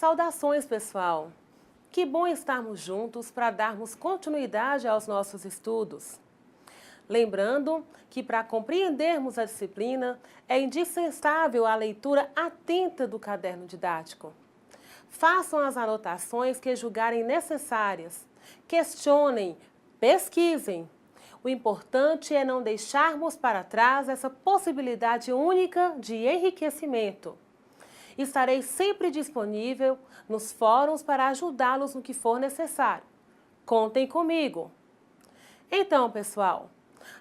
Saudações, pessoal! Que bom estarmos juntos para darmos continuidade aos nossos estudos. Lembrando que para compreendermos a disciplina é indispensável a leitura atenta do caderno didático. Façam as anotações que julgarem necessárias, questionem, pesquisem. O importante é não deixarmos para trás essa possibilidade única de enriquecimento. Estarei sempre disponível nos fóruns para ajudá-los no que for necessário. Contem comigo! Então, pessoal,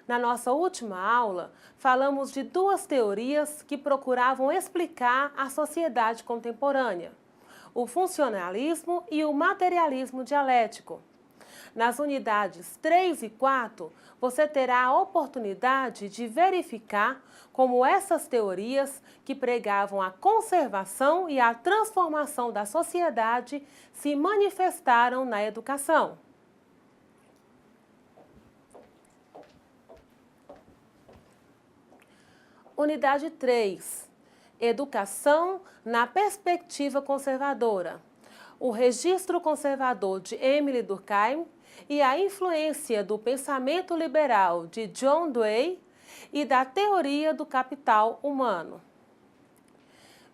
na nossa última aula, falamos de duas teorias que procuravam explicar a sociedade contemporânea: o funcionalismo e o materialismo dialético. Nas unidades 3 e 4, você terá a oportunidade de verificar como essas teorias, que pregavam a conservação e a transformação da sociedade, se manifestaram na educação. Unidade 3. Educação na perspectiva conservadora. O registro conservador de Émile Durkheim e a influência do pensamento liberal de John Dewey e da teoria do capital humano.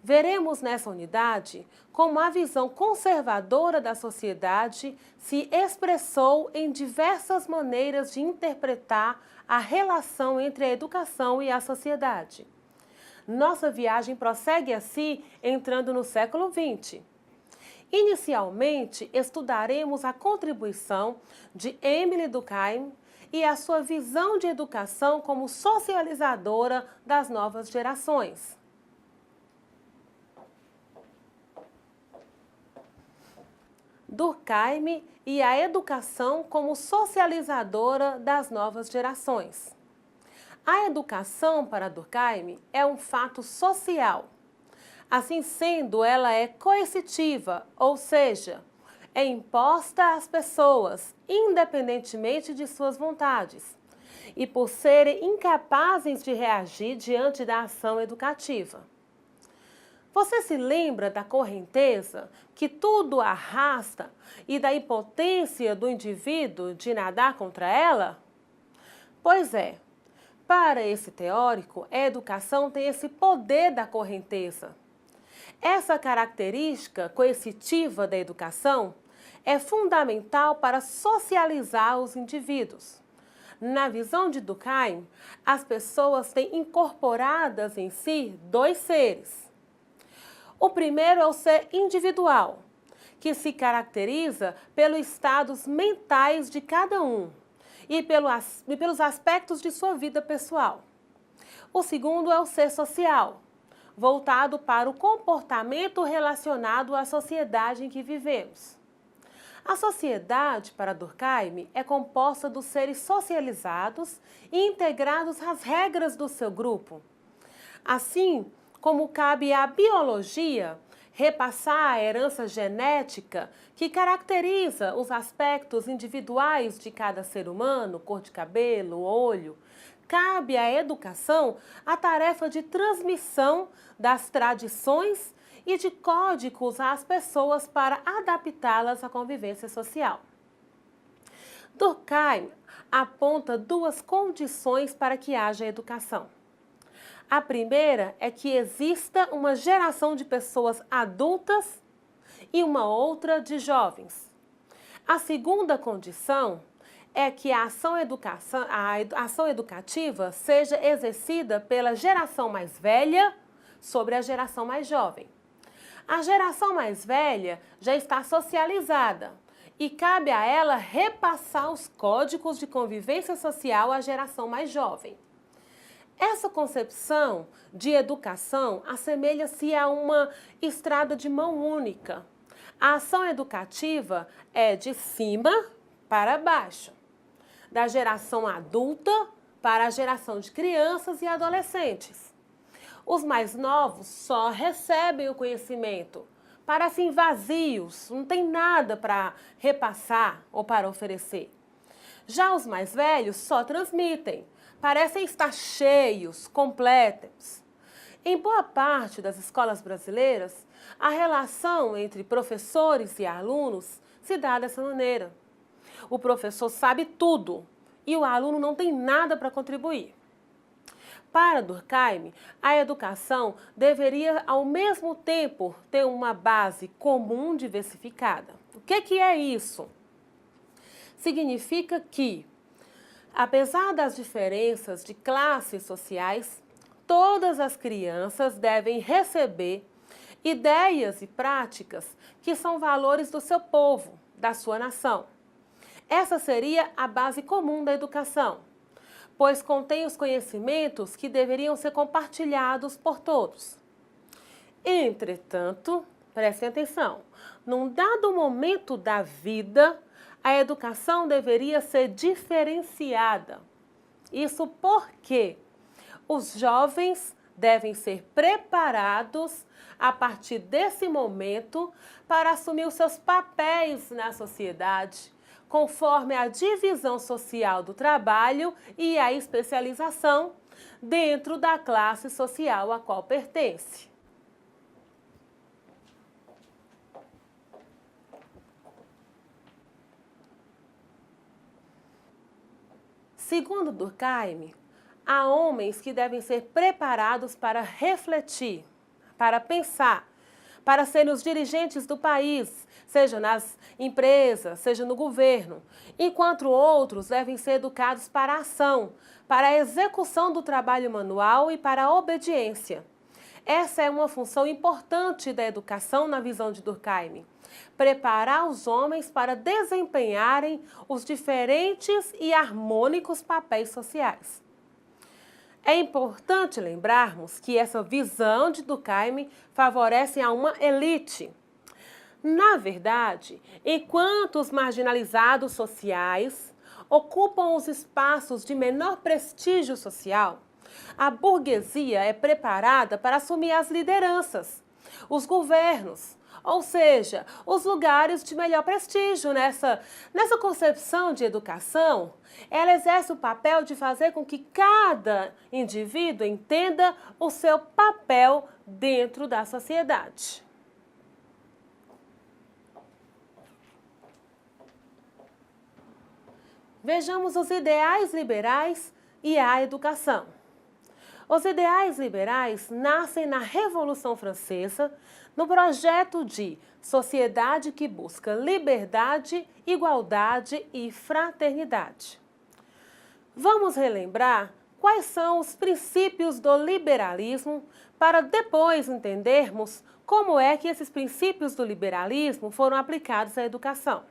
Veremos nessa unidade como a visão conservadora da sociedade se expressou em diversas maneiras de interpretar a relação entre a educação e a sociedade. Nossa viagem prossegue assim, entrando no século XX. Inicialmente, estudaremos a contribuição de Émile Durkheim e a sua visão de educação como socializadora das novas gerações. Durkheim e a educação como socializadora das novas gerações. A educação, para Durkheim, é um fato social. Assim sendo, ela é coercitiva, ou seja, é imposta às pessoas, independentemente de suas vontades, e por serem incapazes de reagir diante da ação educativa. Você se lembra da correnteza que tudo arrasta e da impotência do indivíduo de nadar contra ela? Pois é, para esse teórico, a educação tem esse poder da correnteza. Essa característica coercitiva da educação é fundamental para socializar os indivíduos. Na visão de Durkheim, as pessoas têm incorporadas em si dois seres. O primeiro é o ser individual, que se caracteriza pelos estados mentais de cada um e pelos aspectos de sua vida pessoal. O segundo é o ser social, voltado para o comportamento relacionado à sociedade em que vivemos. A sociedade, para Durkheim, é composta dos seres socializados e integrados às regras do seu grupo. Assim como cabe à biologia repassar a herança genética que caracteriza os aspectos individuais de cada ser humano, cor de cabelo, olho, cabe à educação a tarefa de transmissão das tradições e de códigos às pessoas para adaptá-las à convivência social. Durkheim aponta duas condições para que haja educação. A primeira é que exista uma geração de pessoas adultas e uma outra de jovens. A segunda condição é que a ação educativa seja exercida pela geração mais velha sobre a geração mais jovem. A geração mais velha já está socializada e cabe a ela repassar os códigos de convivência social à geração mais jovem. Essa concepção de educação assemelha-se a uma estrada de mão única. A ação educativa é de cima para baixo, da geração adulta para a geração de crianças e adolescentes. Os mais novos só recebem o conhecimento, parecem vazios, não tem nada para repassar ou para oferecer. Já os mais velhos só transmitem, parecem estar cheios, completos. Em boa parte das escolas brasileiras, a relação entre professores e alunos se dá dessa maneira. O professor sabe tudo e o aluno não tem nada para contribuir. Para Durkheim, a educação deveria, ao mesmo tempo, ter uma base comum diversificada. O que é isso? Significa que, apesar das diferenças de classes sociais, todas as crianças devem receber ideias e práticas que são valores do seu povo, da sua nação. Essa seria a base comum da educação, pois contém os conhecimentos que deveriam ser compartilhados por todos. Entretanto, prestem atenção, num dado momento da vida, a educação deveria ser diferenciada. Isso porque os jovens devem ser preparados a partir desse momento para assumir os seus papéis na sociedade, conforme a divisão social do trabalho e a especialização dentro da classe social a qual pertence. Segundo Durkheim, há homens que devem ser preparados para refletir, para pensar, para serem os dirigentes do país, seja nas empresas, seja no governo, enquanto outros devem ser educados para a ação, para a execução do trabalho manual e para a obediência. Essa é uma função importante da educação na visão de Durkheim. Preparar os homens para desempenharem os diferentes e harmônicos papéis sociais. É importante lembrarmos que essa visão de Durkheim favorece a uma elite. Na verdade, enquanto os marginalizados sociais ocupam os espaços de menor prestígio social, a burguesia é preparada para assumir as lideranças, os governos, ou seja, os lugares de melhor prestígio. Nessa concepção de educação, ela exerce o papel de fazer com que cada indivíduo entenda o seu papel dentro da sociedade. Vejamos os ideais liberais e a educação. Os ideais liberais nascem na Revolução Francesa, no projeto de sociedade que busca liberdade, igualdade e fraternidade. Vamos relembrar quais são os princípios do liberalismo para depois entendermos como é que esses princípios do liberalismo foram aplicados à educação.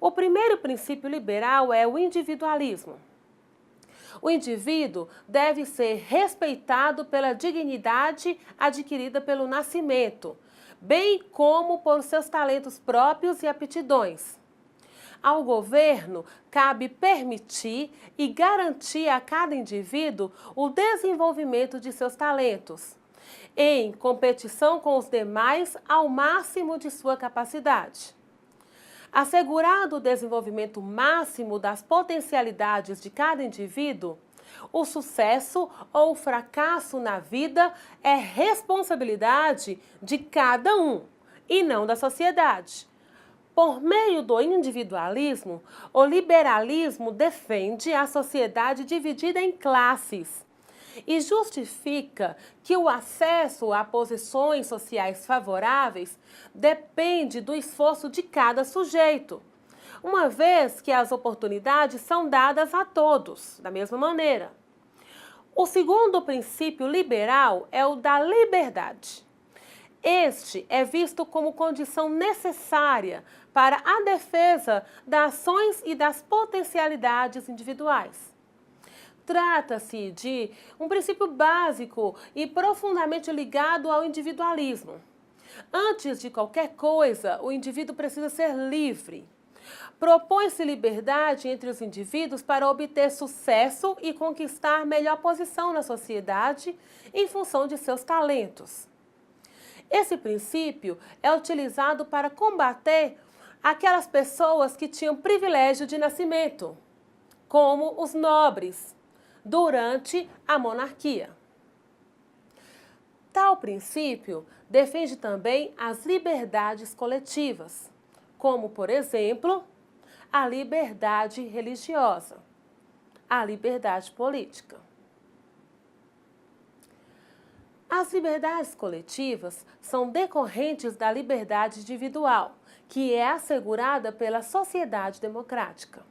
O primeiro princípio liberal é o individualismo. O indivíduo deve ser respeitado pela dignidade adquirida pelo nascimento, bem como por seus talentos próprios e aptidões. Ao governo, cabe permitir e garantir a cada indivíduo o desenvolvimento de seus talentos, em competição com os demais ao máximo de sua capacidade. Assegurado o desenvolvimento máximo das potencialidades de cada indivíduo, o sucesso ou o fracasso na vida é responsabilidade de cada um e não da sociedade. Por meio do individualismo, o liberalismo defende a sociedade dividida em classes e justifica que o acesso a posições sociais favoráveis depende do esforço de cada sujeito, uma vez que as oportunidades são dadas a todos, da mesma maneira. O segundo princípio liberal é o da liberdade. Este é visto como condição necessária para a defesa das ações e das potencialidades individuais. Trata-se de um princípio básico e profundamente ligado ao individualismo. Antes de qualquer coisa, o indivíduo precisa ser livre. Propõe-se liberdade entre os indivíduos para obter sucesso e conquistar melhor posição na sociedade em função de seus talentos. Esse princípio é utilizado para combater aquelas pessoas que tinham privilégio de nascimento, como os nobres, durante a monarquia. Tal princípio defende também as liberdades coletivas, como, por exemplo, a liberdade religiosa, a liberdade política. As liberdades coletivas são decorrentes da liberdade individual, que é assegurada pela sociedade democrática.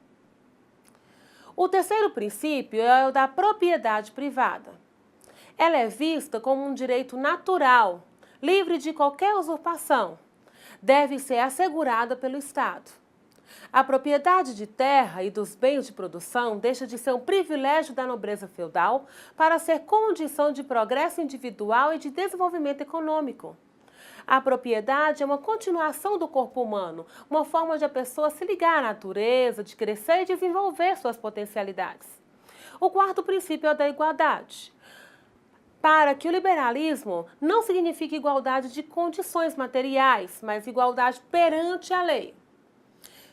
O terceiro princípio é o da propriedade privada. Ela é vista como um direito natural, livre de qualquer usurpação. Deve ser assegurada pelo Estado. A propriedade de terra e dos bens de produção deixa de ser um privilégio da nobreza feudal para ser condição de progresso individual e de desenvolvimento econômico. A propriedade é uma continuação do corpo humano, uma forma de a pessoa se ligar à natureza, de crescer e desenvolver suas potencialidades. O quarto princípio é o da igualdade. Para que o liberalismo não signifique igualdade de condições materiais, mas igualdade perante a lei.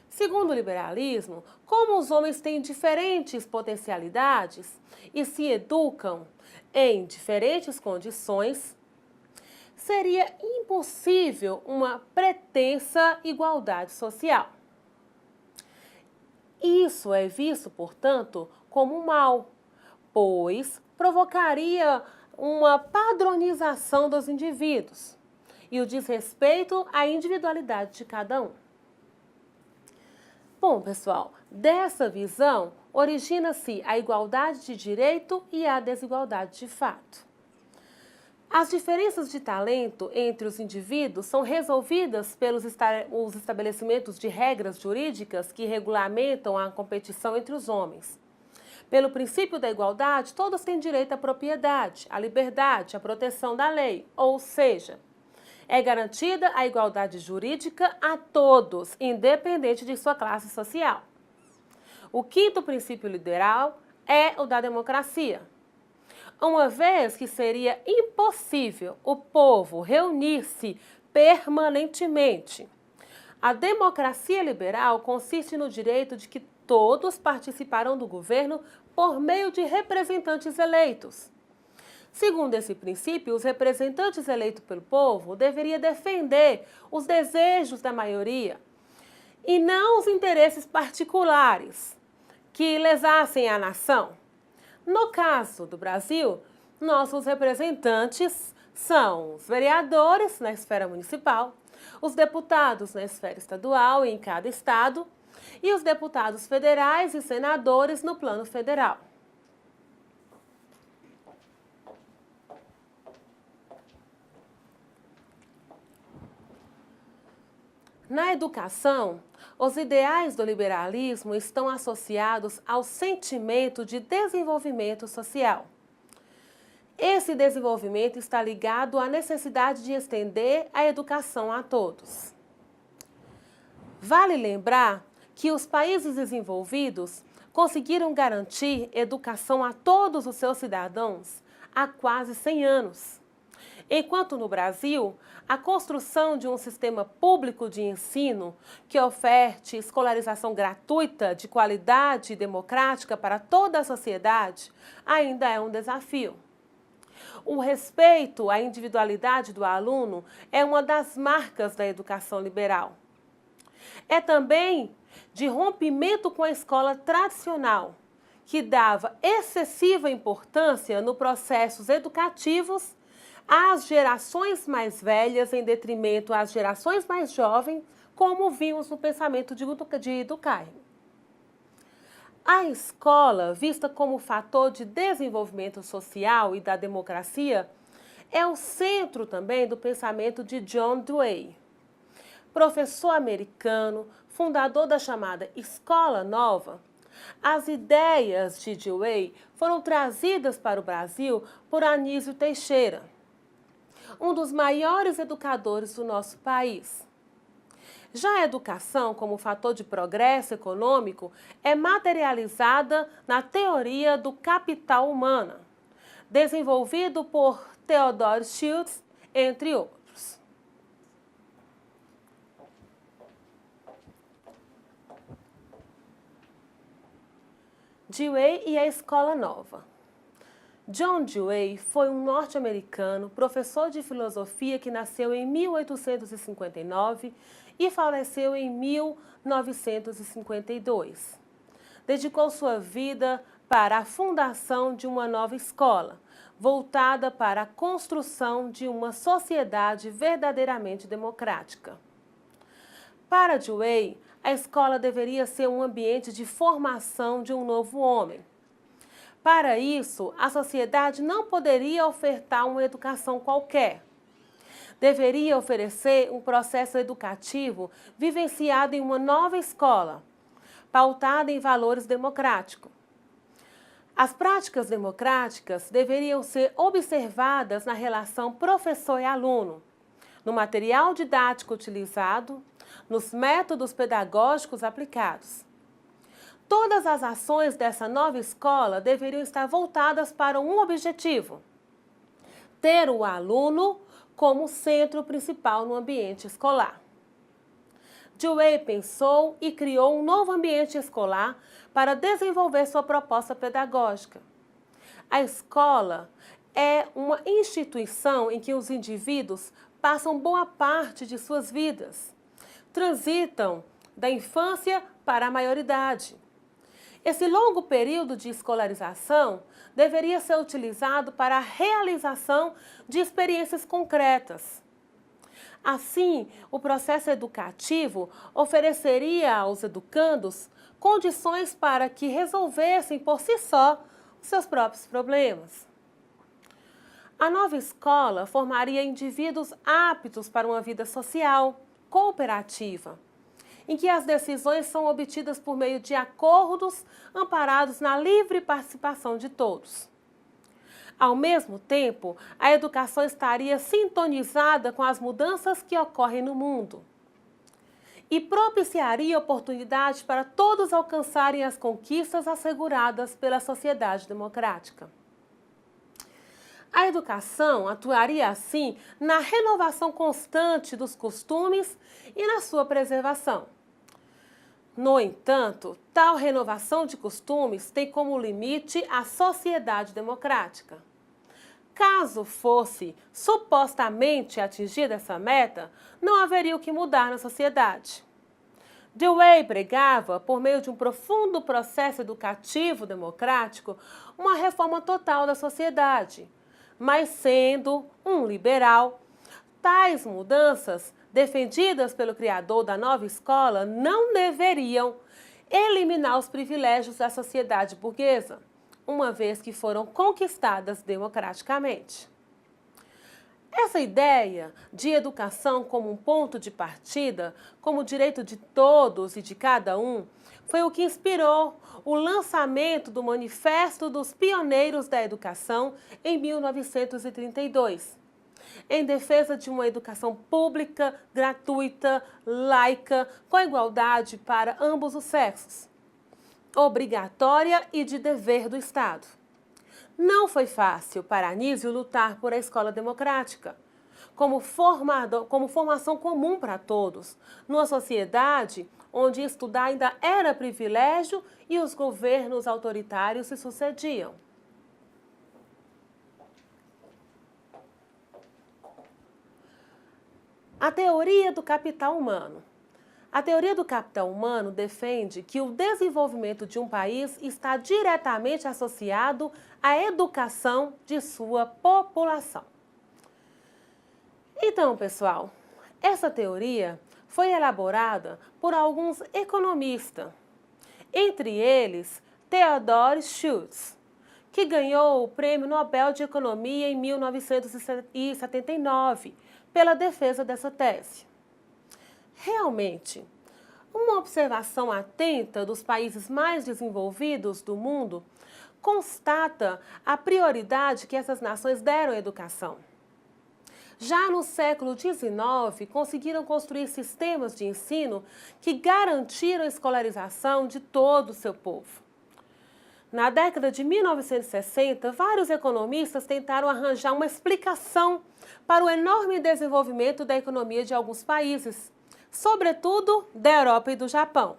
Segundo o liberalismo, como os homens têm diferentes potencialidades e se educam em diferentes condições, seria impossível uma pretensa igualdade social. Isso é visto, portanto, como um mal, pois provocaria uma padronização dos indivíduos e o desrespeito à individualidade de cada um. Bom, pessoal, dessa visão origina-se a igualdade de direito e a desigualdade de fato. As diferenças de talento entre os indivíduos são resolvidas pelos os estabelecimentos de regras jurídicas que regulamentam a competição entre os homens. Pelo princípio da igualdade, todos têm direito à propriedade, à liberdade, à proteção da lei, ou seja, é garantida a igualdade jurídica a todos, independente de sua classe social. O quinto princípio liberal é o da democracia. Uma vez que seria impossível o povo reunir-se permanentemente. A democracia liberal consiste no direito de que todos participarão do governo por meio de representantes eleitos. Segundo esse princípio, os representantes eleitos pelo povo deveriam defender os desejos da maioria e não os interesses particulares que lesassem a nação. No caso do Brasil, nossos representantes são os vereadores na esfera municipal, os deputados na esfera estadual e em cada estado e os deputados federais e senadores no plano federal. Na educação, os ideais do liberalismo estão associados ao sentimento de desenvolvimento social. Esse desenvolvimento está ligado à necessidade de estender a educação a todos. Vale lembrar que os países desenvolvidos conseguiram garantir educação a todos os seus cidadãos há quase 100 anos. Enquanto no Brasil, a construção de um sistema público de ensino que oferte escolarização gratuita, de qualidade e democrática para toda a sociedade ainda é um desafio. O respeito à individualidade do aluno é uma das marcas da educação liberal. É também de rompimento com a escola tradicional, que dava excessiva importância nos processos educativos às gerações mais velhas em detrimento às gerações mais jovens, como vimos no pensamento de Durkheim. A escola, vista como fator de desenvolvimento social e da democracia, é o centro também do pensamento de John Dewey. Professor americano, fundador da chamada Escola Nova, as ideias de Dewey foram trazidas para o Brasil por Anísio Teixeira, um dos maiores educadores do nosso país. Já a educação, como fator de progresso econômico, é materializada na teoria do capital humano, desenvolvido por Theodore Schultz, entre outros. Dewey e a Escola Nova. John Dewey foi um norte-americano, professor de filosofia que nasceu em 1859 e faleceu em 1952. Dedicou sua vida para a fundação de uma nova escola, voltada para a construção de uma sociedade verdadeiramente democrática. Para Dewey, a escola deveria ser um ambiente de formação de um novo homem. Para isso, a sociedade não poderia ofertar uma educação qualquer. Deveria oferecer um processo educativo vivenciado em uma nova escola, pautada em valores democráticos. As práticas democráticas deveriam ser observadas na relação professor e aluno, no material didático utilizado, nos métodos pedagógicos aplicados. Todas as ações dessa nova escola deveriam estar voltadas para um objetivo: ter o aluno como centro principal no ambiente escolar. Dewey pensou e criou um novo ambiente escolar para desenvolver sua proposta pedagógica. A escola é uma instituição em que os indivíduos passam boa parte de suas vidas, transitam da infância para a maioridade. Esse longo período de escolarização deveria ser utilizado para a realização de experiências concretas. Assim, o processo educativo ofereceria aos educandos condições para que resolvessem por si só os seus próprios problemas. A nova escola formaria indivíduos aptos para uma vida social, cooperativa, em que as decisões são obtidas por meio de acordos amparados na livre participação de todos. Ao mesmo tempo, a educação estaria sintonizada com as mudanças que ocorrem no mundo e propiciaria oportunidade para todos alcançarem as conquistas asseguradas pela sociedade democrática. A educação atuaria, assim, na renovação constante dos costumes e na sua preservação. No entanto, tal renovação de costumes tem como limite a sociedade democrática. Caso fosse supostamente atingida essa meta, não haveria o que mudar na sociedade. Dewey pregava, por meio de um profundo processo educativo democrático, uma reforma total da sociedade. Mas sendo um liberal, tais mudanças, defendidas pelo criador da nova escola, não deveriam eliminar os privilégios da sociedade burguesa, uma vez que foram conquistadas democraticamente. Essa ideia de educação como um ponto de partida, como direito de todos e de cada um, foi o que inspirou o lançamento do Manifesto dos Pioneiros da Educação em 1932, em defesa de uma educação pública, gratuita, laica, com igualdade para ambos os sexos, obrigatória e de dever do Estado. Não foi fácil para Anísio lutar por a escola democrática, como formação comum para todos, numa sociedade onde estudar ainda era privilégio e os governos autoritários se sucediam. A teoria do capital humano. A teoria do capital humano defende que o desenvolvimento de um país está diretamente associado à educação de sua população. Então, pessoal, essa teoria foi elaborada por alguns economistas, entre eles Theodore Schultz, que ganhou o Prêmio Nobel de Economia em 1979 pela defesa dessa tese. Realmente, uma observação atenta dos países mais desenvolvidos do mundo constata a prioridade que essas nações deram à educação. Já no século XIX, conseguiram construir sistemas de ensino que garantiram a escolarização de todo o seu povo. Na década de 1960, vários economistas tentaram arranjar uma explicação para o enorme desenvolvimento da economia de alguns países, sobretudo da Europa e do Japão.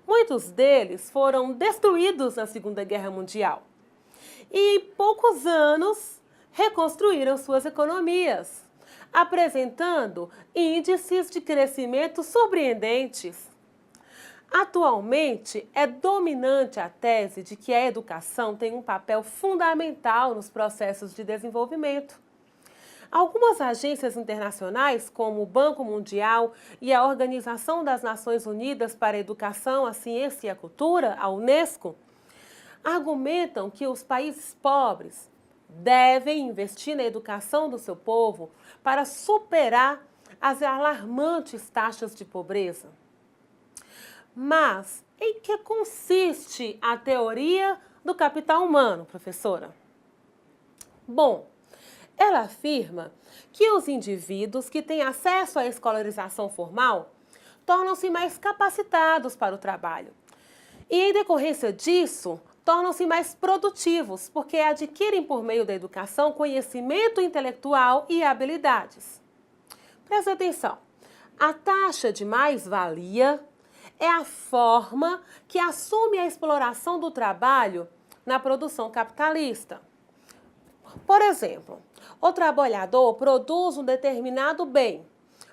Muitos deles foram destruídos na Segunda Guerra Mundial. e, em poucos anos, reconstruíram suas economias, apresentando índices de crescimento surpreendentes. Atualmente, é dominante a tese de que a educação tem um papel fundamental nos processos de desenvolvimento. Algumas agências internacionais, como o Banco Mundial e a Organização das Nações Unidas para a Educação, a Ciência e a Cultura, a Unesco, argumentam que os países pobres devem investir na educação do seu povo para superar as alarmantes taxas de pobreza. Mas em que consiste a teoria do capital humano, professora? Bom, ela afirma que os indivíduos que têm acesso à escolarização formal tornam-se mais capacitados para o trabalho. E, em decorrência disso, tornam-se mais produtivos, porque adquirem por meio da educação conhecimento intelectual e habilidades. Presta atenção, a taxa de mais-valia é a forma que assume a exploração do trabalho na produção capitalista. Por exemplo, o trabalhador produz um determinado bem,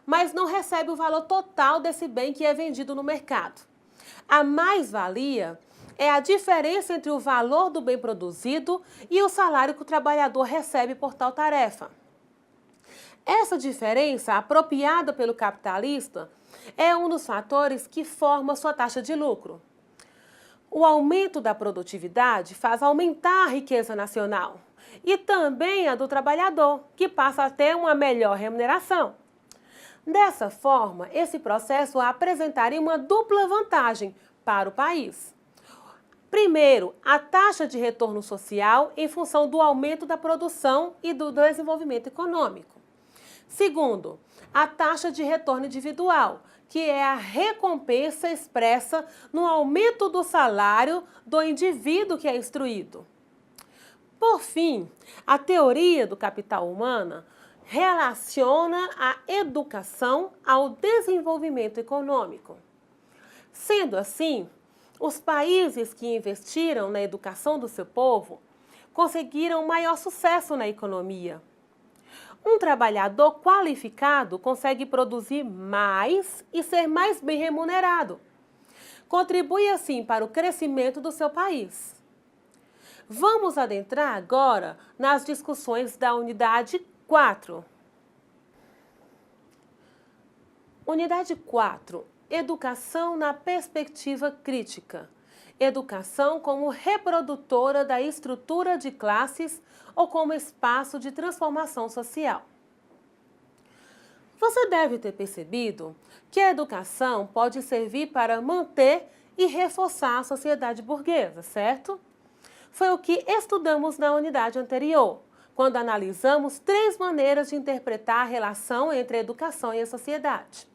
mas não recebe o valor total desse bem que é vendido no mercado. A mais-valia é a diferença entre o valor do bem produzido e o salário que o trabalhador recebe por tal tarefa. Essa diferença, apropriada pelo capitalista, é um dos fatores que forma sua taxa de lucro. O aumento da produtividade faz aumentar a riqueza nacional e também a do trabalhador, que passa a ter uma melhor remuneração. Dessa forma, esse processo apresentaria uma dupla vantagem para o país. Primeiro, a taxa de retorno social em função do aumento da produção e do desenvolvimento econômico. Segundo, a taxa de retorno individual, que é a recompensa expressa no aumento do salário do indivíduo que é instruído. Por fim, a teoria do capital humano relaciona a educação ao desenvolvimento econômico. Sendo assim, os países que investiram na educação do seu povo conseguiram maior sucesso na economia. Um trabalhador qualificado consegue produzir mais e ser mais bem remunerado. Contribui assim para o crescimento do seu país. Vamos adentrar agora nas discussões da unidade 4. Unidade 4. Educação na perspectiva crítica. Educação como reprodutora da estrutura de classes ou como espaço de transformação social. Você deve ter percebido que a educação pode servir para manter e reforçar a sociedade burguesa, certo? Foi o que estudamos na unidade anterior, quando analisamos 3 maneiras de interpretar a relação entre a educação e a sociedade.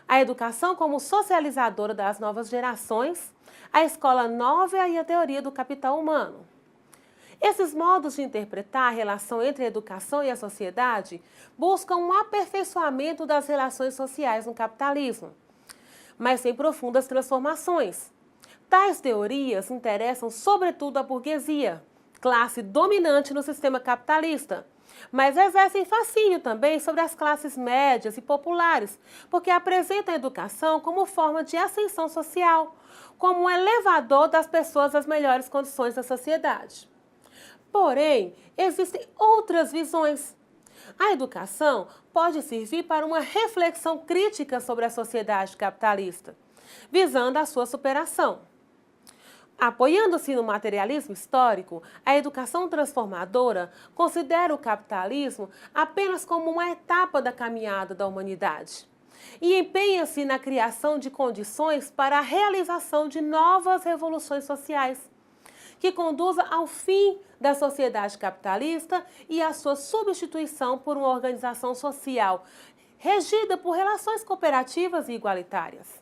A educação como socializadora das novas gerações, a escola nova e a teoria do capital humano. Esses modos de interpretar a relação entre a educação e a sociedade buscam um aperfeiçoamento das relações sociais no capitalismo, mas sem profundas transformações. Tais teorias interessam sobretudo a burguesia, classe dominante no sistema capitalista, mas exercem fascínio também sobre as classes médias e populares, porque apresentam a educação como forma de ascensão social, como um elevador das pessoas às melhores condições da sociedade. Porém, existem outras visões. A educação pode servir para uma reflexão crítica sobre a sociedade capitalista, visando a sua superação. Apoiando-se no materialismo histórico, a educação transformadora considera o capitalismo apenas como uma etapa da caminhada da humanidade e empenha-se na criação de condições para a realização de novas revoluções sociais, que conduza ao fim da sociedade capitalista e à sua substituição por uma organização social regida por relações cooperativas e igualitárias.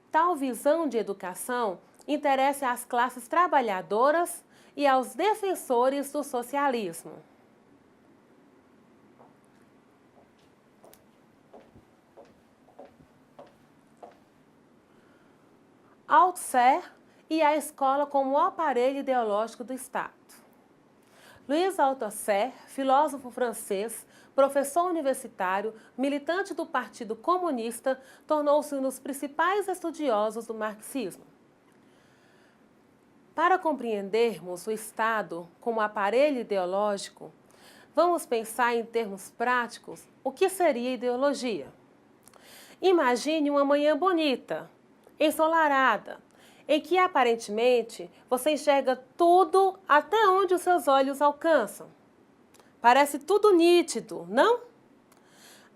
Tal visão de educação interessa às classes trabalhadoras e aos defensores do socialismo. Althusser e a escola como aparelho ideológico do Estado. Louis Althusser, filósofo francês, professor universitário, militante do Partido Comunista, tornou-se um dos principais estudiosos do marxismo. Para compreendermos o Estado como aparelho ideológico, vamos pensar em termos práticos o que seria ideologia. Imagine uma manhã bonita, ensolarada, em que aparentemente você enxerga tudo até onde os seus olhos alcançam. Parece tudo nítido, não?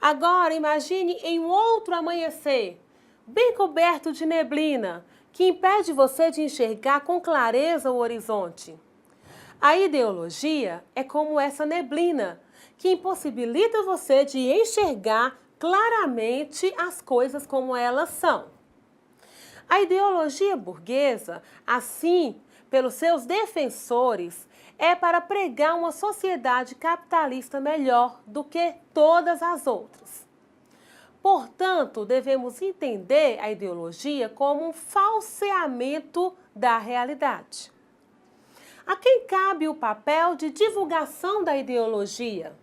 Agora imagine em um outro amanhecer, bem coberto de neblina, que impede você de enxergar com clareza o horizonte. A ideologia é como essa neblina, que impossibilita você de enxergar claramente as coisas como elas são. A ideologia burguesa, assim, pelos seus defensores, é para pregar uma sociedade capitalista melhor do que todas as outras. Portanto, devemos entender a ideologia como um falseamento da realidade. A quem cabe o papel de divulgação da ideologia?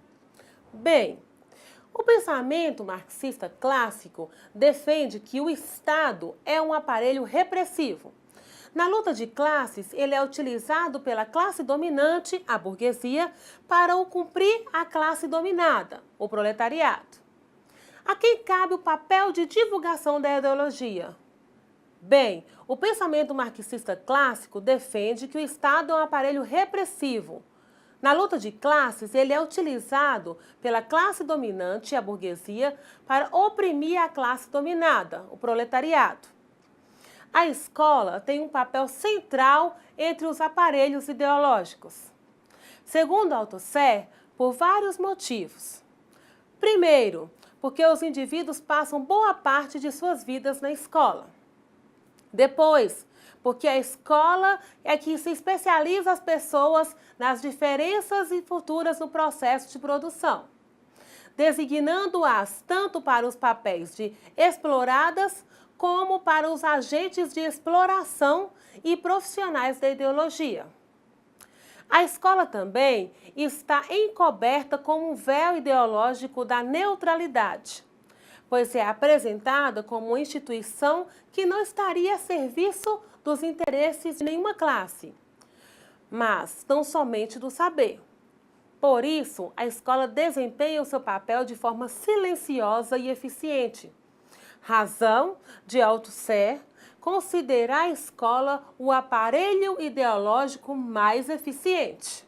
Bem, o pensamento marxista clássico defende que o Estado é um aparelho repressivo. Na luta de classes, ele é utilizado pela classe dominante, a burguesia, para o cumprir a classe dominada, o proletariado. A quem cabe o papel de divulgação da ideologia? Bem, o pensamento marxista clássico defende que o Estado é um aparelho repressivo. Na luta de classes, ele é utilizado pela classe dominante, a burguesia, para oprimir a classe dominada, o proletariado. A escola tem um papel central entre os aparelhos ideológicos. Segundo Althusser, por vários motivos. Primeiro, porque os indivíduos passam boa parte de suas vidas na escola. Depois, porque a escola é que se especializa as pessoas nas diferenças e futuras no processo de produção, designando-as tanto para os papéis de exploradas como para os agentes de exploração e profissionais da ideologia. A escola também está encoberta com um véu ideológico da neutralidade, pois é apresentada como uma instituição que não estaria a serviço dos interesses de nenhuma classe, mas tão somente do saber. Por isso, a escola desempenha o seu papel de forma silenciosa e eficiente. Razão de Althusser considerar a escola o aparelho ideológico mais eficiente.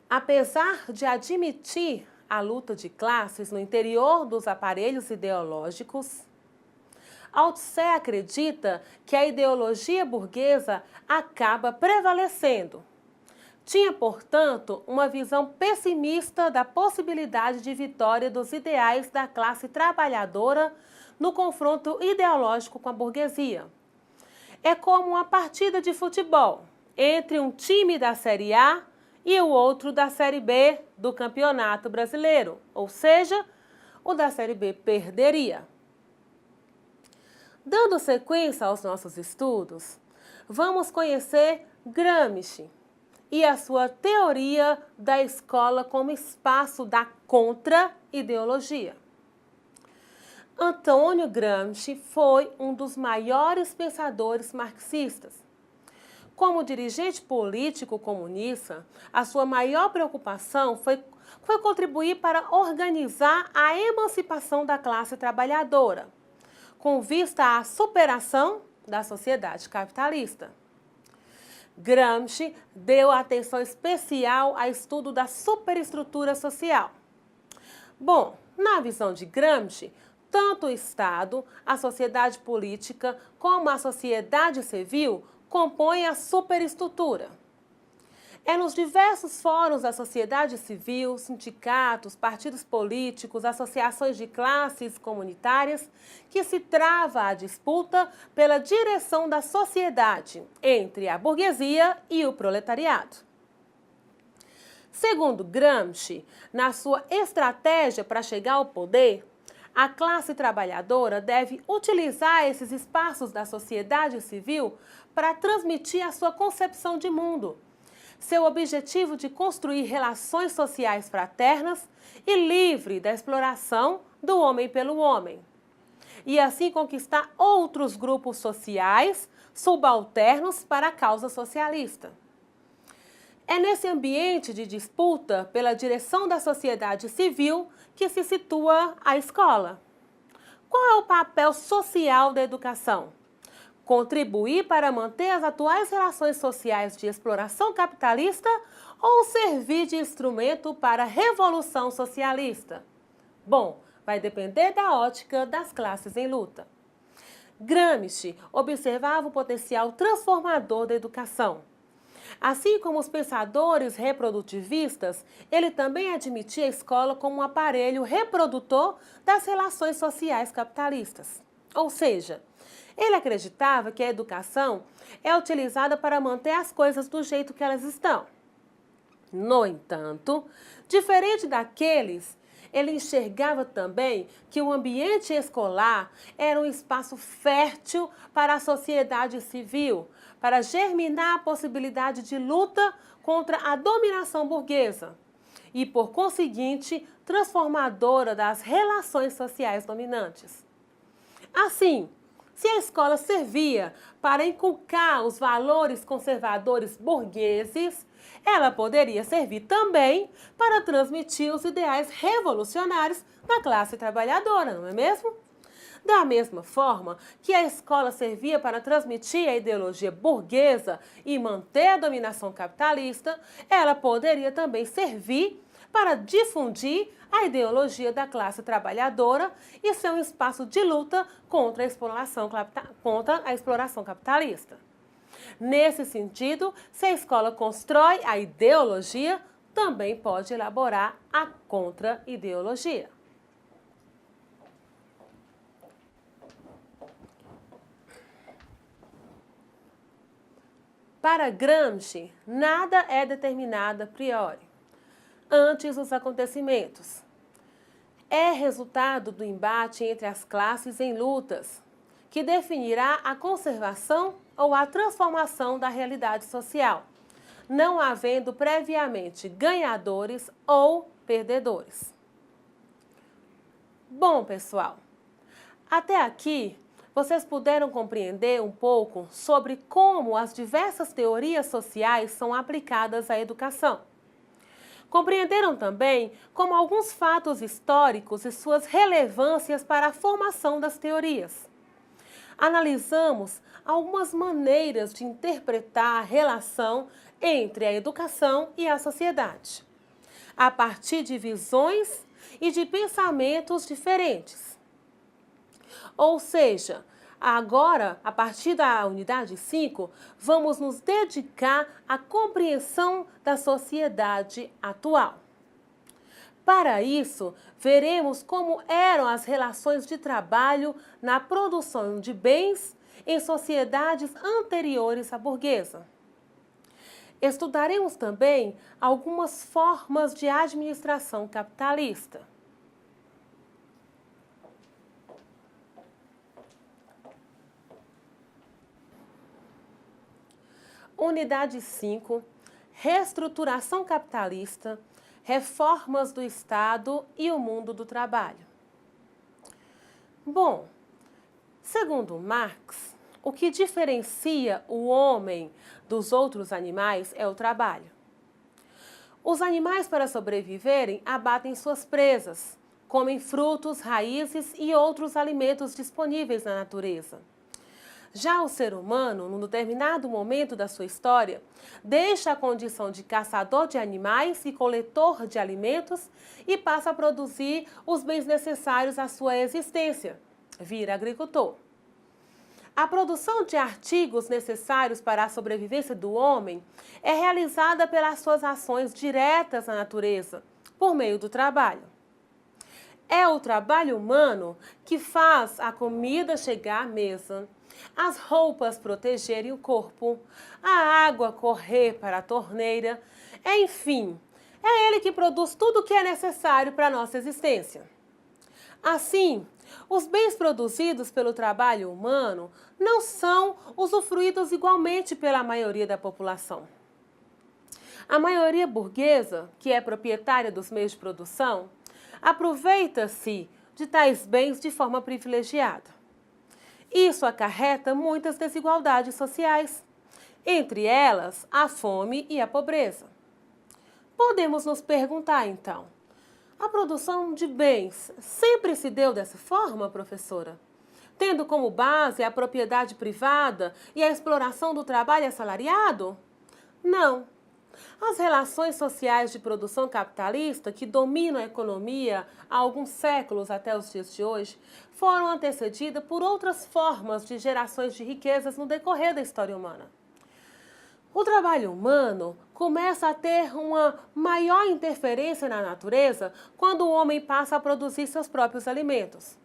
Apesar de admitir a luta de classes no interior dos aparelhos ideológicos, Althusser acredita que a ideologia burguesa acaba prevalecendo. Tinha, portanto, uma visão pessimista da possibilidade de vitória dos ideais da classe trabalhadora no confronto ideológico com a burguesia. É como uma partida de futebol entre um time da Série A e o outro da Série B do Campeonato Brasileiro, ou seja, o da Série B perderia. Dando sequência aos nossos estudos, vamos conhecer Gramsci e a sua teoria da escola como espaço da contra-ideologia. Antônio Gramsci foi um dos maiores pensadores marxistas. Como dirigente político comunista, a sua maior preocupação foi contribuir para organizar a emancipação da classe trabalhadora, com vista à superação da sociedade capitalista. Gramsci deu atenção especial ao estudo da superestrutura social. Bom, na visão de Gramsci, tanto o Estado, a sociedade política, como a sociedade civil compõem a superestrutura. É nos diversos fóruns da sociedade civil, sindicatos, partidos políticos, associações de classes comunitárias que se trava a disputa pela direção da sociedade entre a burguesia e o proletariado. Segundo Gramsci, na sua estratégia para chegar ao poder, A classe trabalhadora deve utilizar esses espaços da sociedade civil para transmitir a sua concepção de mundo, seu objetivo de construir relações sociais fraternas e livre da exploração do homem pelo homem, e assim conquistar outros grupos sociais subalternos para a causa socialista. É nesse ambiente de disputa pela direção da sociedade civil que se situa a escola. Qual é o papel social da educação? Contribuir para manter as atuais relações sociais de exploração capitalista ou servir de instrumento para a revolução socialista? Bom, vai depender da ótica das classes em luta. Gramsci observava o potencial transformador da educação. Assim como os pensadores reprodutivistas, ele também admitia a escola como um aparelho reprodutor das relações sociais capitalistas. Ou seja, ele acreditava que a educação é utilizada para manter as coisas do jeito que elas estão. No entanto, diferente daqueles, ele enxergava também que o ambiente escolar era um espaço fértil para a sociedade civil, para germinar a possibilidade de luta contra a dominação burguesa e, por conseguinte, transformadora das relações sociais dominantes. Assim, se a escola servia para inculcar os valores conservadores burgueses, ela poderia servir também para transmitir os ideais revolucionários da classe trabalhadora, não é mesmo? Da mesma forma que a escola servia para transmitir a ideologia burguesa e manter a dominação capitalista, ela poderia também servir para difundir a ideologia da classe trabalhadora e ser um espaço de luta contra a exploração capitalista. Nesse sentido, se a escola constrói a ideologia, também pode elaborar a contra-ideologia. Para Gramsci, nada é determinado a priori, antes dos acontecimentos. É resultado do embate entre as classes em lutas, que definirá a conservação ou a transformação da realidade social, não havendo previamente ganhadores ou perdedores. Bom, pessoal, até aqui vocês puderam compreender um pouco sobre como as diversas teorias sociais são aplicadas à educação. Compreenderam também como alguns fatos históricos e suas relevâncias para a formação das teorias. Analisamos algumas maneiras de interpretar a relação entre a educação e a sociedade, a partir de visões e de pensamentos diferentes. Ou seja, agora, a partir da unidade 5, vamos nos dedicar à compreensão da sociedade atual. Para isso, veremos como eram as relações de trabalho na produção de bens em sociedades anteriores à burguesa. Estudaremos também algumas formas de administração capitalista. Unidade 5, reestruturação capitalista, reformas do Estado e o mundo do trabalho. Bom, segundo Marx, o que diferencia o homem dos outros animais é o trabalho. Os animais, para sobreviverem, abatem suas presas, comem frutos, raízes e outros alimentos disponíveis na natureza. Já o ser humano, num determinado momento da sua história, deixa a condição de caçador de animais e coletor de alimentos e passa a produzir os bens necessários à sua existência, vira agricultor. A produção de artigos necessários para a sobrevivência do homem é realizada pelas suas ações diretas na natureza, por meio do trabalho. É o trabalho humano que faz a comida chegar à mesa, as roupas protegerem o corpo, a água correr para a torneira, enfim, é ele que produz tudo o que é necessário para a nossa existência. Assim, os bens produzidos pelo trabalho humano não são usufruídos igualmente pela maioria da população. A maioria burguesa, que é proprietária dos meios de produção, aproveita-se de tais bens de forma privilegiada. Isso acarreta muitas desigualdades sociais, entre elas a fome e a pobreza. Podemos nos perguntar, então, a produção de bens sempre se deu dessa forma, professora? Tendo como base a propriedade privada e a exploração do trabalho assalariado? Não. As relações sociais de produção capitalista que dominam a economia há alguns séculos até os dias de hoje foram antecedidas por outras formas de gerações de riquezas no decorrer da história humana. O trabalho humano começa a ter uma maior interferência na natureza quando o homem passa a produzir seus próprios alimentos.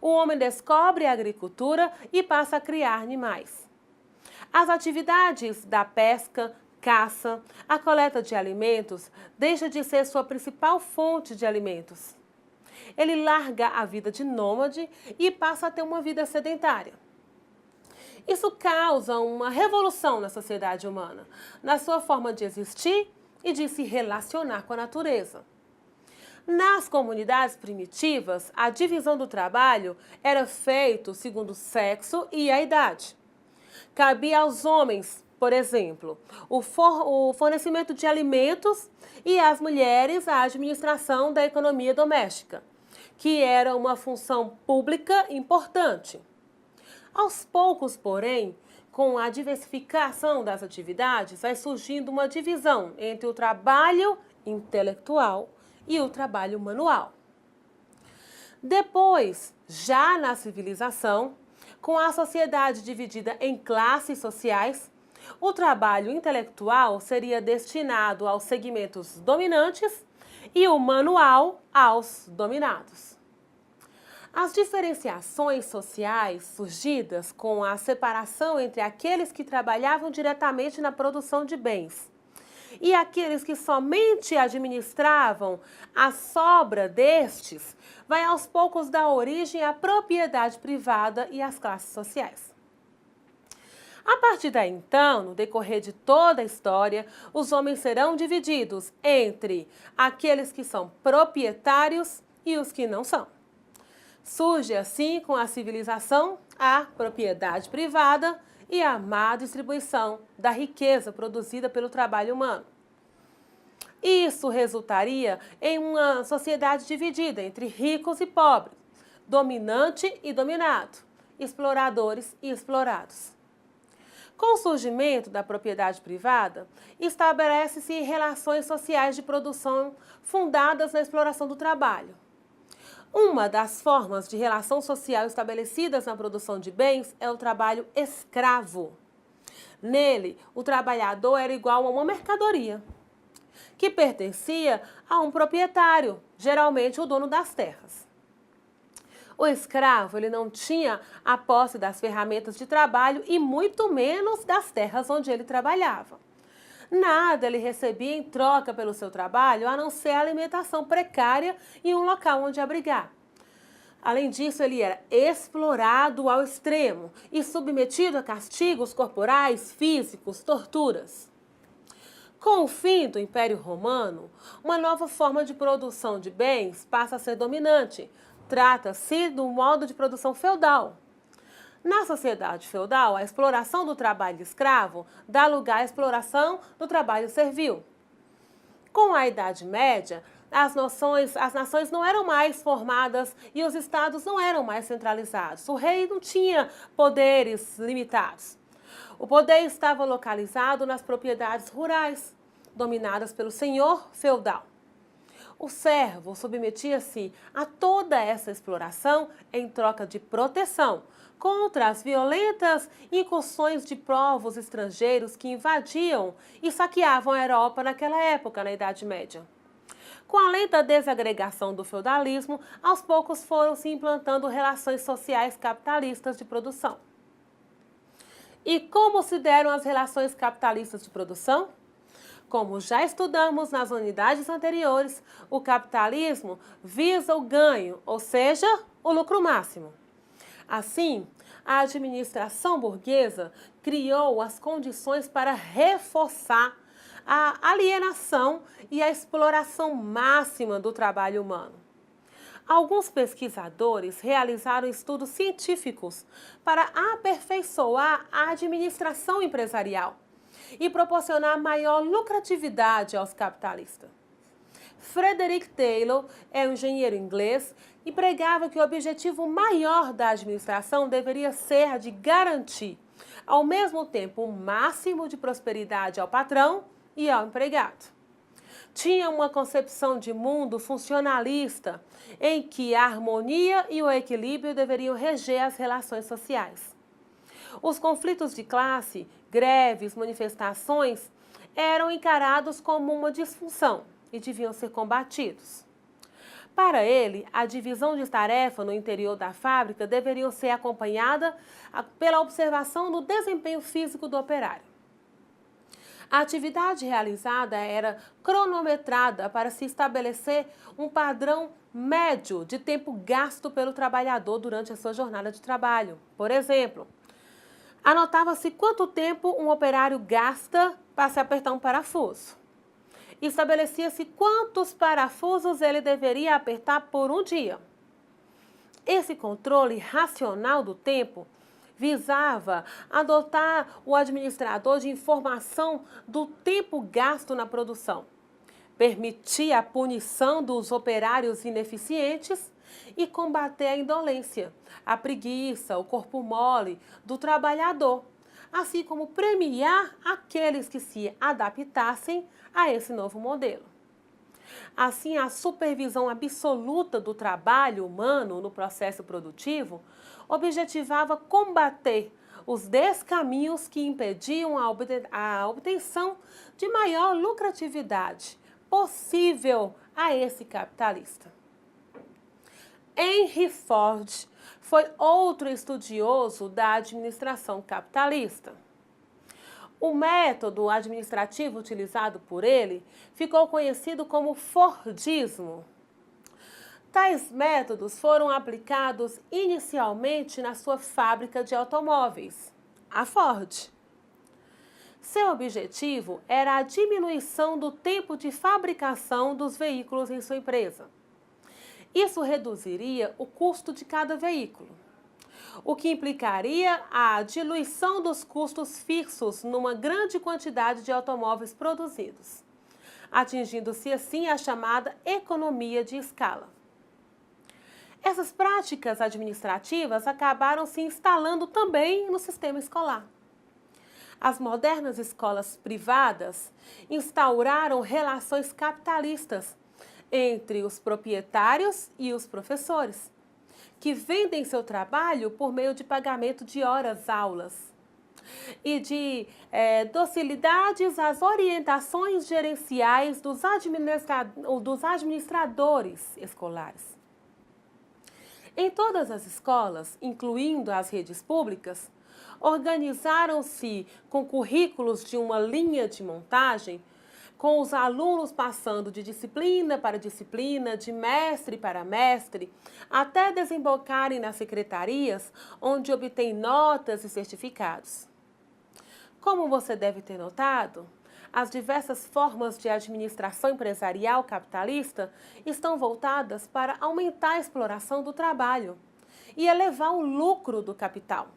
O homem descobre a agricultura e passa a criar animais. As atividades da pesca, caça, a coleta de alimentos deixa de ser sua principal fonte de alimentos. Ele larga a vida de nômade e passa a ter uma vida sedentária. Isso causa uma revolução na sociedade humana, na sua forma de existir e de se relacionar com a natureza. Nas comunidades primitivas, a divisão do trabalho era feita segundo o sexo e a idade. Cabia aos homens, por exemplo, o fornecimento de alimentos e às mulheres a administração da economia doméstica, que era uma função pública importante. Aos poucos, porém, com a diversificação das atividades, vai surgindo uma divisão entre o trabalho intelectual e o trabalho manual. Depois, já na civilização, com a sociedade dividida em classes sociais, o trabalho intelectual seria destinado aos segmentos dominantes e o manual aos dominados. As diferenciações sociais surgidas com a separação entre aqueles que trabalhavam diretamente na produção de bens e aqueles que somente administravam a sobra destes, vai aos poucos dar origem à propriedade privada e às classes sociais. A partir daí, então, no decorrer de toda a história, os homens serão divididos entre aqueles que são proprietários e os que não são. Surge assim, com a civilização, a propriedade privada e a má distribuição da riqueza produzida pelo trabalho humano. Isso resultaria em uma sociedade dividida entre ricos e pobres, dominante e dominado, exploradores e explorados. Com o surgimento da propriedade privada, estabelece-se relações sociais de produção fundadas na exploração do trabalho. Uma das formas de relação social estabelecidas na produção de bens é o trabalho escravo. Nele, o trabalhador era igual a uma mercadoria, que pertencia a um proprietário, geralmente o dono das terras. O escravo ele não tinha a posse das ferramentas de trabalho e muito menos das terras onde ele trabalhava. Nada ele recebia em troca pelo seu trabalho, a não ser a alimentação precária e um local onde abrigar. Além disso, ele era explorado ao extremo e submetido a castigos corporais, físicos, torturas. Com o fim do Império Romano, uma nova forma de produção de bens passa a ser dominante. Trata-se do modo de produção feudal. Na sociedade feudal, a exploração do trabalho escravo dá lugar à exploração do trabalho servil. Com a Idade Média, as nações não eram mais formadas e os estados não eram mais centralizados. O rei não tinha poderes limitados. O poder estava localizado nas propriedades rurais, dominadas pelo senhor feudal. O servo submetia-se a toda essa exploração em troca de proteção contra as violentas incursões de povos estrangeiros que invadiam e saqueavam a Europa naquela época, na Idade Média. Com a lenta desagregação do feudalismo, aos poucos foram se implantando relações sociais capitalistas de produção. E como se deram as relações capitalistas de produção? Como já estudamos nas unidades anteriores, o capitalismo visa o ganho, ou seja, o lucro máximo. Assim, a administração burguesa criou as condições para reforçar a alienação e a exploração máxima do trabalho humano. Alguns pesquisadores realizaram estudos científicos para aperfeiçoar a administração empresarial e proporcionar maior lucratividade aos capitalistas. Frederick Taylor é um engenheiro inglês e pregava que o objetivo maior da administração deveria ser a de garantir, ao mesmo tempo, o máximo de prosperidade ao patrão e ao empregado. Tinha uma concepção de mundo funcionalista, em que a harmonia e o equilíbrio deveriam reger as relações sociais. Os conflitos de classe, greves, manifestações, eram encarados como uma disfunção e deviam ser combatidos. Para ele, a divisão de tarefa no interior da fábrica deveria ser acompanhada pela observação do desempenho físico do operário. A atividade realizada era cronometrada para se estabelecer um padrão médio de tempo gasto pelo trabalhador durante a sua jornada de trabalho. Por exemplo, anotava-se quanto tempo um operário gasta para se apertar um parafuso. Estabelecia-se quantos parafusos ele deveria apertar por um dia. Esse controle racional do tempo visava adotar o administrador de informação do tempo gasto na produção, permitia a punição dos operários ineficientes e combater a indolência, a preguiça, o corpo mole do trabalhador, assim como premiar aqueles que se adaptassem a esse novo modelo. Assim, a supervisão absoluta do trabalho humano no processo produtivo objetivava combater os descaminhos que impediam a obtenção de maior lucratividade possível a esse capitalista. Henry Ford foi outro estudioso da administração capitalista. O método administrativo utilizado por ele ficou conhecido como Fordismo. Tais métodos foram aplicados inicialmente na sua fábrica de automóveis, a Ford. Seu objetivo era a diminuição do tempo de fabricação dos veículos em sua empresa. Isso reduziria o custo de cada veículo, o que implicaria a diluição dos custos fixos numa grande quantidade de automóveis produzidos, atingindo-se assim a chamada economia de escala. Essas práticas administrativas acabaram se instalando também no sistema escolar. As modernas escolas privadas instauraram relações capitalistas entre os proprietários e os professores, que vendem seu trabalho por meio de pagamento de horas-aulas e de docilidades às orientações gerenciais dos administradores escolares. Em todas as escolas, incluindo as redes públicas, organizaram-se com currículos de uma linha de montagem, com os alunos passando de disciplina para disciplina, de mestre para mestre, até desembocarem nas secretarias, onde obtêm notas e certificados. Como você deve ter notado, as diversas formas de administração empresarial capitalista estão voltadas para aumentar a exploração do trabalho e elevar o lucro do capital.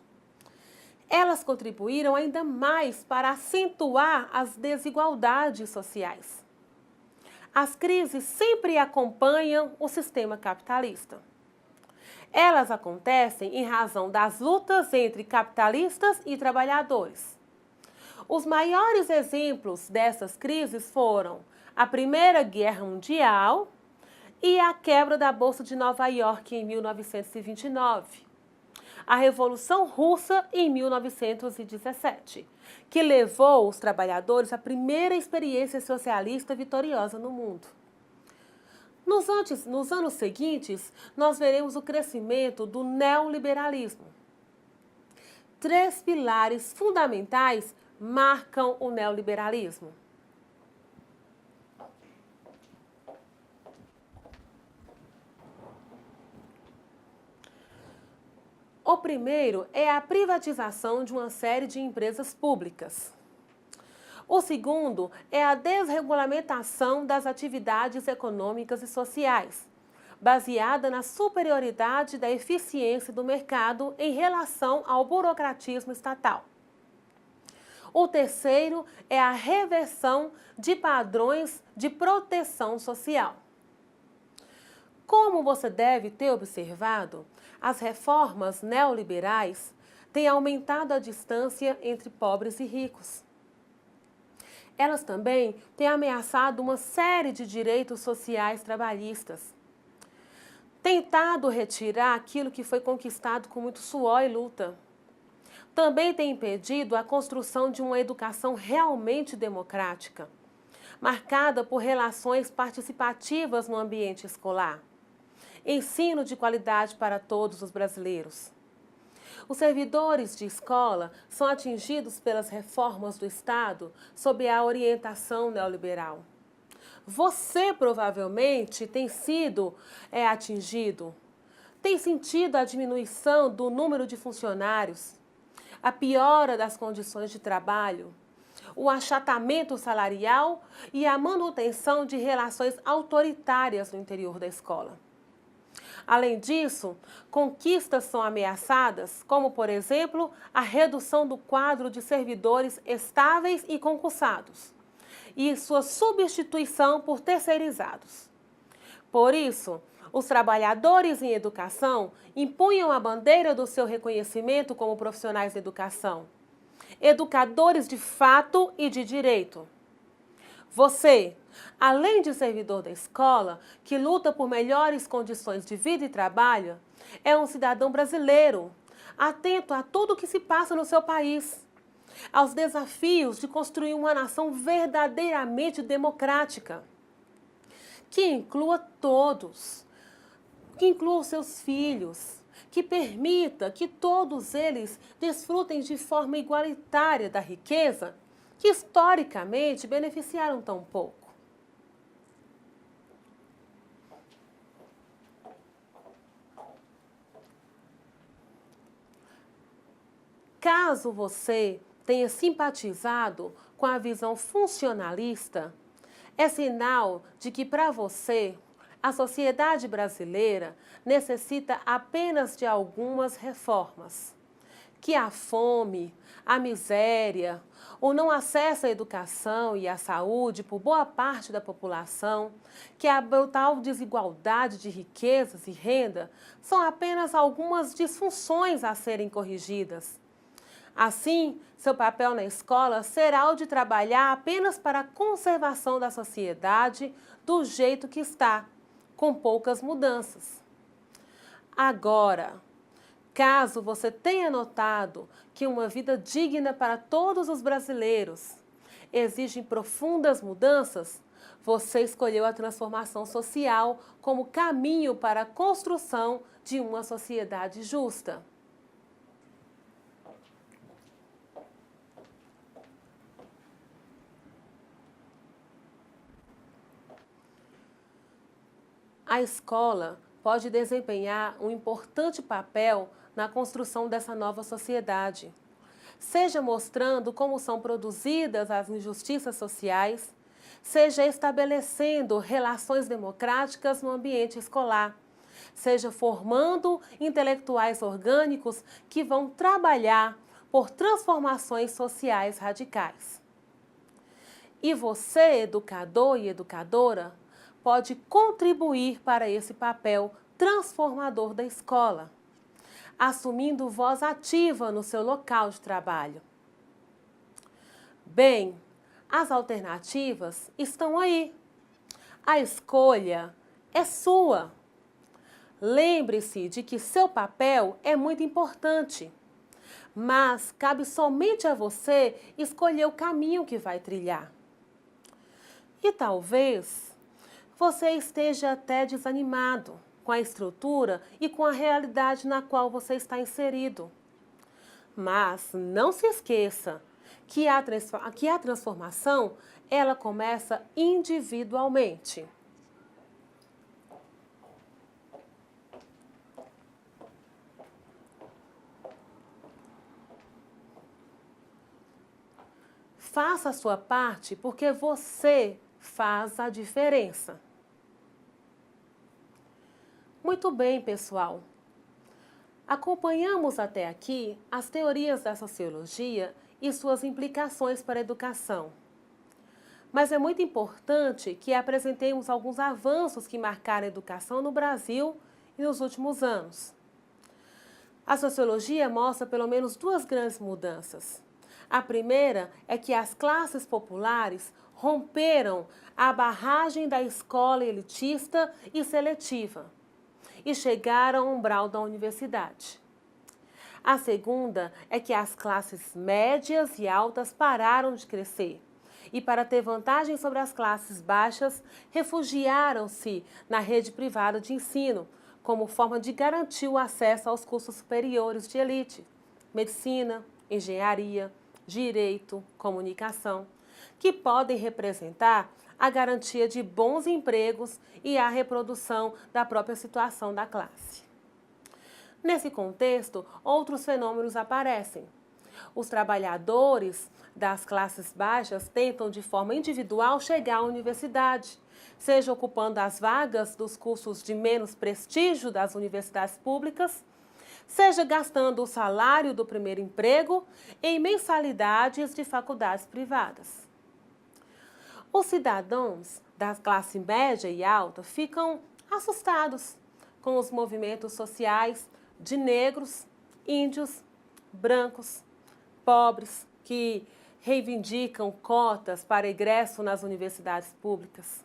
Elas contribuíram ainda mais para acentuar as desigualdades sociais. As crises sempre acompanham o sistema capitalista. Elas acontecem em razão das lutas entre capitalistas e trabalhadores. Os maiores exemplos dessas crises foram a Primeira Guerra Mundial e a quebra da Bolsa de Nova York em 1929, a Revolução Russa em 1917, que levou os trabalhadores à primeira experiência socialista vitoriosa no mundo. Nos anos seguintes, nós veremos o crescimento do neoliberalismo. 3 pilares fundamentais marcam o neoliberalismo: O primeiro é a privatização de uma série de empresas públicas. O segundo é a desregulamentação das atividades econômicas e sociais, baseada na superioridade da eficiência do mercado em relação ao burocratismo estatal. O terceiro é a reversão de padrões de proteção social. Como você deve ter observado, as reformas neoliberais têm aumentado a distância entre pobres e ricos. Elas também têm ameaçado uma série de direitos sociais trabalhistas, tentado retirar aquilo que foi conquistado com muito suor e luta. Também tem impedido a construção de uma educação realmente democrática, marcada por relações participativas no ambiente escolar, ensino de qualidade para todos os brasileiros. Os servidores de escola são atingidos pelas reformas do Estado sob a orientação neoliberal. Você provavelmente tem sido atingido, tem sentido a diminuição do número de funcionários, a piora das condições de trabalho, o achatamento salarial e a manutenção de relações autoritárias no interior da escola. Além disso, conquistas são ameaçadas, como, por exemplo, a redução do quadro de servidores estáveis e concursados e sua substituição por terceirizados. Por isso, os trabalhadores em educação empunham a bandeira do seu reconhecimento como profissionais de educação, educadores de fato e de direito. Você, além de servidor da escola, que luta por melhores condições de vida e trabalho, é um cidadão brasileiro, atento a tudo que se passa no seu país, aos desafios de construir uma nação verdadeiramente democrática, que inclua todos, que inclua os seus filhos, que permita que todos eles desfrutem de forma igualitária da riqueza que historicamente beneficiaram tão pouco. Caso você tenha simpatizado com a visão funcionalista, é sinal de que, para você, a sociedade brasileira necessita apenas de algumas reformas. Que a fome, a miséria, o não acesso à educação e à saúde por boa parte da população, que a brutal desigualdade de riquezas e renda são apenas algumas disfunções a serem corrigidas. Assim, seu papel na escola será o de trabalhar apenas para a conservação da sociedade do jeito que está, com poucas mudanças. Agora, caso você tenha notado que uma vida digna para todos os brasileiros exige profundas mudanças, você escolheu a transformação social como caminho para a construção de uma sociedade justa. A escola pode desempenhar um importante papel na construção dessa nova sociedade, seja mostrando como são produzidas as injustiças sociais, seja estabelecendo relações democráticas no ambiente escolar, seja formando intelectuais orgânicos que vão trabalhar por transformações sociais radicais. E você, educador e educadora, pode contribuir para esse papel transformador da escola, assumindo voz ativa no seu local de trabalho. Bem, as alternativas estão aí. A escolha é sua. Lembre-se de que seu papel é muito importante, mas cabe somente a você escolher o caminho que vai trilhar. E talvez você esteja até desanimado com a estrutura e com a realidade na qual você está inserido. Mas não se esqueça que a transformação, ela começa individualmente. faça a sua parte porque você faz a diferença. Muito bem, pessoal. Acompanhamos até aqui as teorias da sociologia e suas implicações para a educação. Mas é muito importante que apresentemos alguns avanços que marcaram a educação no Brasil e nos últimos anos. A sociologia mostra pelo menos duas grandes mudanças. A primeira é que as classes populares romperam a barragem da escola elitista e seletiva e chegaram ao umbral da universidade. A segunda é que as classes médias e altas pararam de crescer e, para ter vantagem sobre as classes baixas, refugiaram-se na rede privada de ensino, como forma de garantir o acesso aos cursos superiores de elite, medicina, engenharia, direito, comunicação, que podem representar a garantia de bons empregos e a reprodução da própria situação da classe. Nesse contexto, outros fenômenos aparecem. Os trabalhadores das classes baixas tentam de forma individual chegar à universidade, seja ocupando as vagas dos cursos de menos prestígio das universidades públicas, seja gastando o salário do primeiro emprego em mensalidades de faculdades privadas. Os cidadãos da classe média e alta ficam assustados com os movimentos sociais de negros, índios, brancos, pobres, que reivindicam cotas para ingresso nas universidades públicas.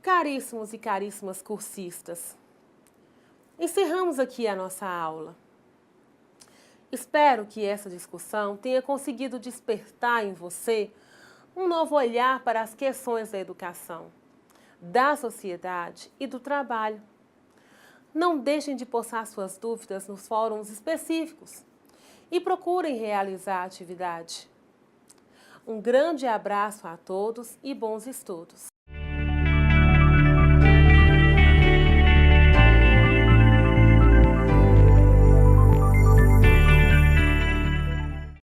Caríssimos e caríssimas cursistas, encerramos aqui a nossa aula. Espero que essa discussão tenha conseguido despertar em você um novo olhar para as questões da educação, da sociedade e do trabalho. Não deixem de postar suas dúvidas nos fóruns específicos e procurem realizar a atividade. Um grande abraço a todos e bons estudos!